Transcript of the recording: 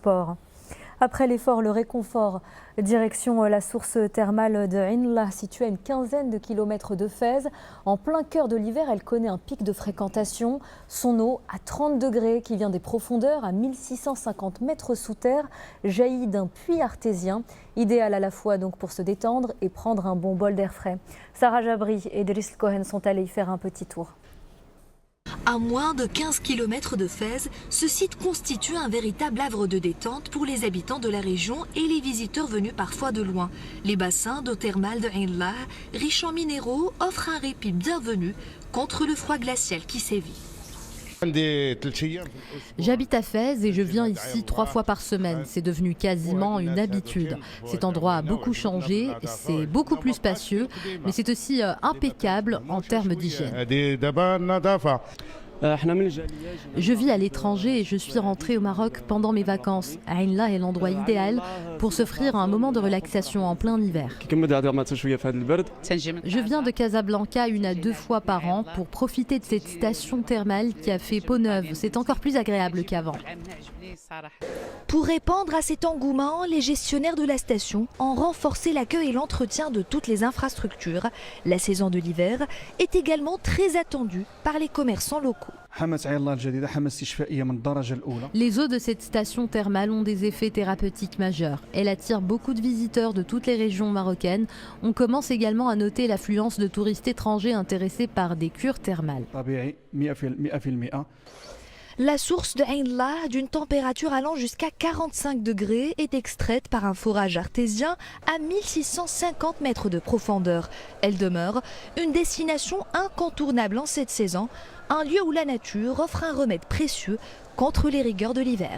sport. Après l'effort, le réconfort, direction la source thermale de Ain-Lah, située à une quinzaine de kilomètres de Fès. En plein cœur de l'hiver, elle connaît un pic de fréquentation. Son eau, à 30 degrés, qui vient des profondeurs, à 1650 mètres sous terre, jaillit d'un puits artésien. Idéal à la fois donc pour se détendre et prendre un bon bol d'air frais. Sarah Jabri et Driss Cohen sont allés y faire un petit tour. À moins de 15 km de Fès, ce site constitue un véritable havre de détente pour les habitants de la région et les visiteurs venus parfois de loin. Les bassins d'eau thermale de Ain-Lah, riches en minéraux, offrent un répit bienvenu contre le froid glacial qui sévit. J'habite à Fès et je viens ici 3 fois par semaine. C'est devenu quasiment une habitude. Cet endroit a beaucoup changé, c'est beaucoup plus spacieux, mais c'est aussi impeccable en termes d'hygiène. Je vis à l'étranger et je suis rentrée au Maroc pendant mes vacances. Ain-Lah est l'endroit idéal pour s'offrir un moment de relaxation en plein hiver. Je viens de Casablanca 1 à 2 fois par an pour profiter de cette station thermale qui a fait peau neuve. C'est encore plus agréable qu'avant. Pour répondre à cet engouement, les gestionnaires de la station ont renforcé l'accueil et l'entretien de toutes les infrastructures. La saison de l'hiver est également très attendue par les commerçants locaux. Les eaux de cette station thermale ont des effets thérapeutiques majeurs. Elle attire beaucoup de visiteurs de toutes les régions marocaines. On commence également à noter l'affluence de touristes étrangers intéressés par des cures thermales. La source de Ain-Lah, d'une température allant jusqu'à 45 degrés, est extraite par un forage artésien à 1650 mètres de profondeur. Elle demeure une destination incontournable en cette saison, un lieu où la nature offre un remède précieux contre les rigueurs de l'hiver.